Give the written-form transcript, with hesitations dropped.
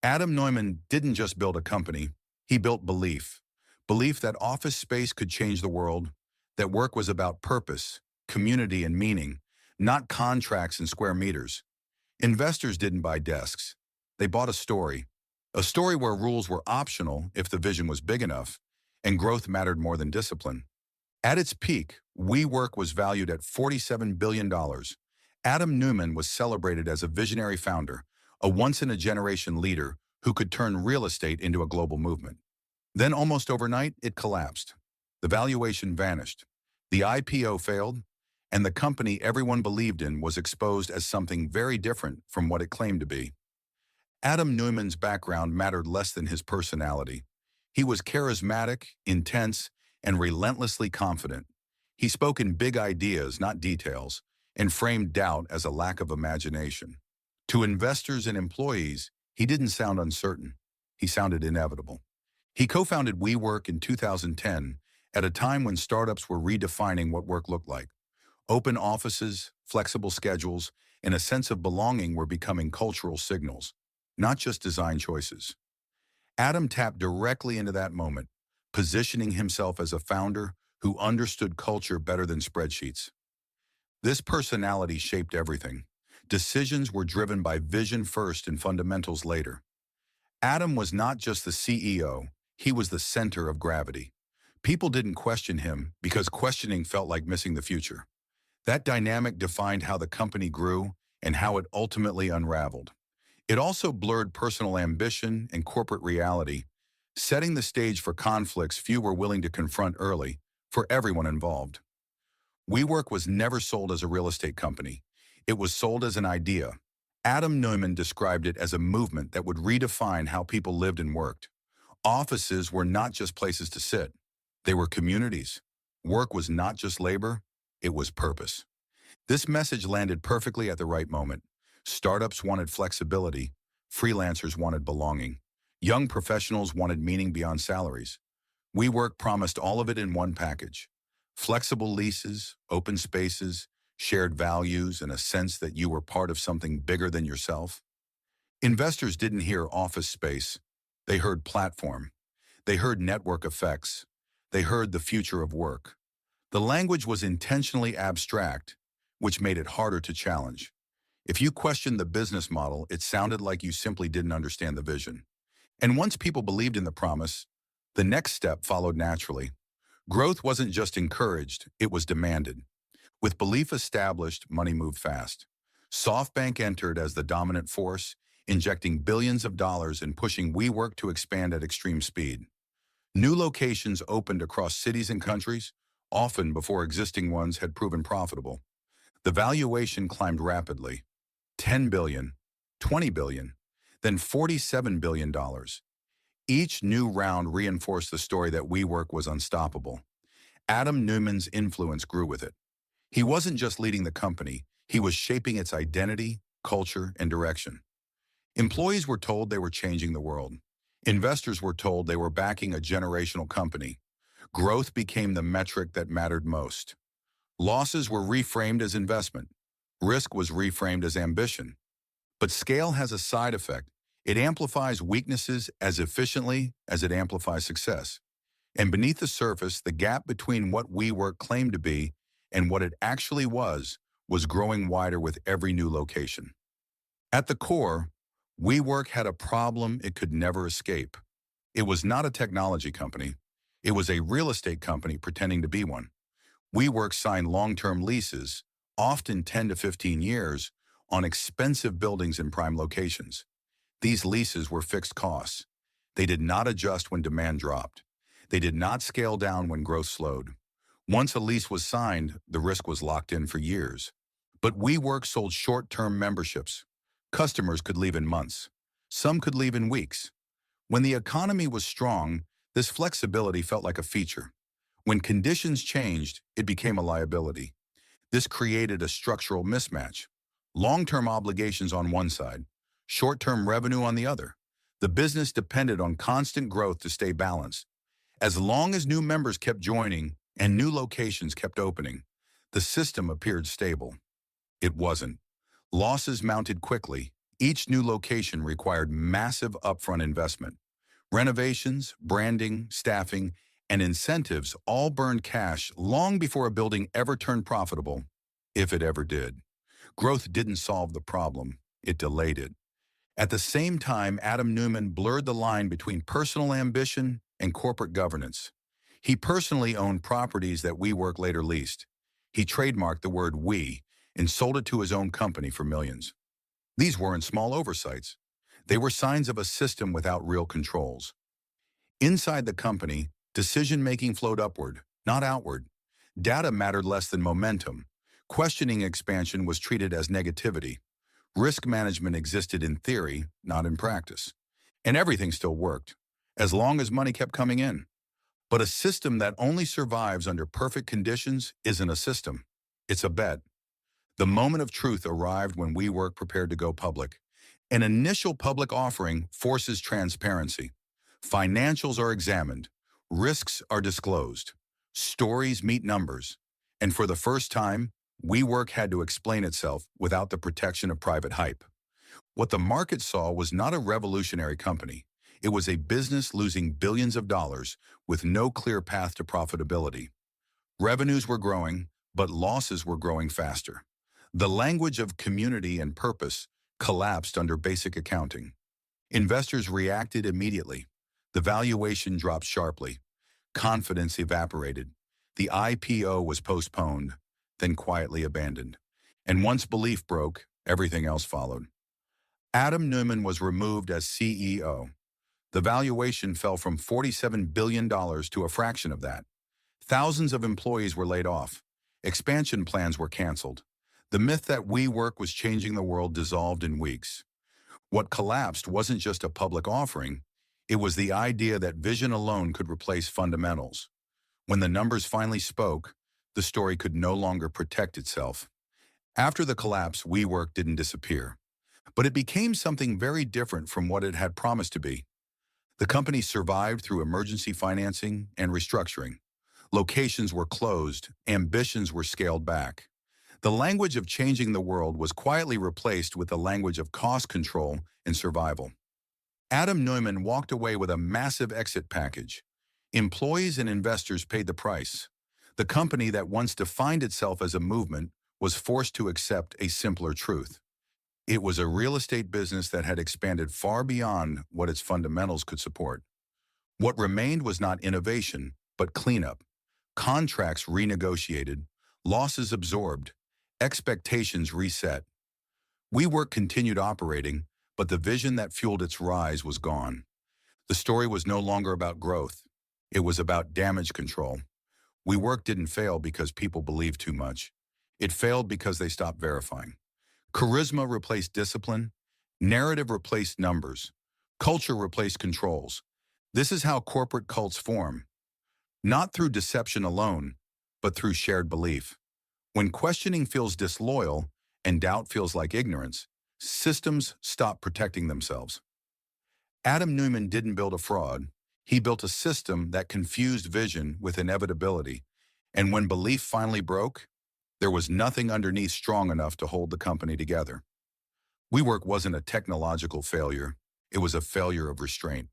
Adam Neumann didn't just build a company, he built belief. Belief that office space could change the world, that work was about purpose, community, and meaning, not contracts and square meters. Investors didn't buy desks. They bought a story where rules were optional if the vision was big enough, and growth mattered more than discipline. At its peak, WeWork was valued at $47 billion. Adam Neumann was celebrated as a visionary founder, a once-in-a-generation leader who could turn real estate into a global movement. Then almost overnight, it collapsed. The valuation vanished. The IPO failed, and the company everyone believed in was exposed as something very different from what it claimed to be. Adam Neumann's background mattered less than his personality. He was charismatic, intense, and relentlessly confident. He spoke in big ideas, not details, and framed doubt as a lack of imagination. To investors and employees, he didn't sound uncertain. He sounded inevitable. He co-founded WeWork in 2010 at a time when startups were redefining what work looked like. Open offices, flexible schedules, and a sense of belonging were becoming cultural signals, not just design choices. Adam tapped directly into that moment, positioning himself as a founder who understood culture better than spreadsheets. This personality shaped everything. Decisions were driven by vision first and fundamentals later. Adam was not just the CEO, he was the center of gravity. People didn't question him because questioning felt like missing the future. That dynamic defined how the company grew and how it ultimately unraveled. It also blurred personal ambition and corporate reality, setting the stage for conflicts few were willing to confront early for everyone involved. WeWork was never sold as a real estate company. It was sold as an idea. Adam Neumann described it as a movement that would redefine how people lived and worked. Offices were not just places to sit. They were communities. Work was not just labor, it was purpose. This message landed perfectly at the right moment. Startups wanted flexibility. Freelancers wanted belonging. Young professionals wanted meaning beyond salaries. WeWork promised all of it in one package. Flexible leases, open spaces, shared values, and a sense that you were part of something bigger than yourself. Investors didn't hear office space. They heard platform. They heard network effects. They heard the future of work. The language was intentionally abstract, which made it harder to challenge. If you questioned the business model, it sounded like you simply didn't understand the vision. And once people believed in the promise, the next step followed naturally. Growth wasn't just encouraged, it was demanded. With belief established, money moved fast. SoftBank entered as the dominant force, injecting billions of dollars and pushing WeWork to expand at extreme speed. New locations opened across cities and countries, often before existing ones had proven profitable. The valuation climbed rapidly. $10 billion, $20 billion, then $47 billion. Each new round reinforced the story that WeWork was unstoppable. Adam Neumann's influence grew with it. He wasn't just leading the company, he was shaping its identity, culture, and direction. Employees were told they were changing the world. Investors were told they were backing a generational company. Growth became the metric that mattered most. Losses were reframed as investment. Risk was reframed as ambition. But scale has a side effect. It amplifies weaknesses as efficiently as it amplifies success. And beneath the surface, the gap between what WeWork claimed to be and what it actually was growing wider with every new location. At the core, WeWork had a problem it could never escape. It was not a technology company. It was a real estate company pretending to be one. WeWork signed long-term leases, often 10 to 15 years, on expensive buildings in prime locations. These leases were fixed costs. They did not adjust when demand dropped. They did not scale down when growth slowed. Once a lease was signed, the risk was locked in for years. But WeWork sold short-term memberships. Customers could leave in months. Some could leave in weeks. When the economy was strong, this flexibility felt like a feature. When conditions changed, it became a liability. This created a structural mismatch. Long-term obligations on one side, short-term revenue on the other. The business depended on constant growth to stay balanced. As long as new members kept joining and new locations kept opening, the system appeared stable. It wasn't. Losses mounted quickly, Each new location required massive upfront investment. Renovations, branding, staffing, and incentives all burned cash long before a building ever turned profitable, if it ever did. Growth didn't solve the problem, it delayed it. At the same time, Adam Neumann blurred the line between personal ambition and corporate governance. He personally owned properties that WeWork later leased. He trademarked the word "we" and sold it to his own company for millions. These weren't small oversights. They were signs of a system without real controls. Inside the company, decision-making flowed upward, not outward. Data mattered less than momentum. Questioning expansion was treated as negativity. Risk management existed in theory, not in practice. And everything still worked, as long as money kept coming in. But a system that only survives under perfect conditions isn't a system. It's a bet. The moment of truth arrived when WeWork prepared to go public. An initial public offering forces transparency. Financials are examined. Risks are disclosed. Stories meet numbers. And for the first time, WeWork had to explain itself without the protection of private hype. What the market saw was not a revolutionary company. It was a business losing billions of dollars with no clear path to profitability. Revenues were growing, but losses were growing faster. The language of community and purpose collapsed under basic accounting. Investors reacted immediately. The valuation dropped sharply. Confidence evaporated. The IPO was postponed, then quietly abandoned. And once belief broke, everything else followed. Adam Neumann was removed as CEO. The valuation fell from $47 billion to a fraction of that. Thousands of employees were laid off. Expansion plans were canceled. The myth that WeWork was changing the world dissolved in weeks. What collapsed wasn't just a public offering, it was the idea that vision alone could replace fundamentals. When the numbers finally spoke, the story could no longer protect itself. After the collapse, WeWork didn't disappear, but it became something very different from what it had promised to be. The company survived through emergency financing and restructuring. Locations were closed, ambitions were scaled back. The language of changing the world was quietly replaced with the language of cost control and survival. Adam Neumann walked away with a massive exit package. Employees and investors paid the price. The company that once defined itself as a movement was forced to accept a simpler truth. It was a real estate business that had expanded far beyond what its fundamentals could support. What remained was not innovation, but cleanup. Contracts renegotiated, losses absorbed, expectations reset. WeWork continued operating, but the vision that fueled its rise was gone. The story was no longer about growth. It was about damage control. WeWork didn't fail because people believed too much. It failed because they stopped verifying. Charisma replaced discipline. Narrative replaced numbers. Culture replaced controls. This is how corporate cults form. Not through deception alone, but through shared belief. When questioning feels disloyal and doubt feels like ignorance, systems stop protecting themselves. Adam Neumann didn't build a fraud. He built a system that confused vision with inevitability. And when belief finally broke, there was nothing underneath strong enough to hold the company together. WeWork wasn't a technological failure. It was a failure of restraint.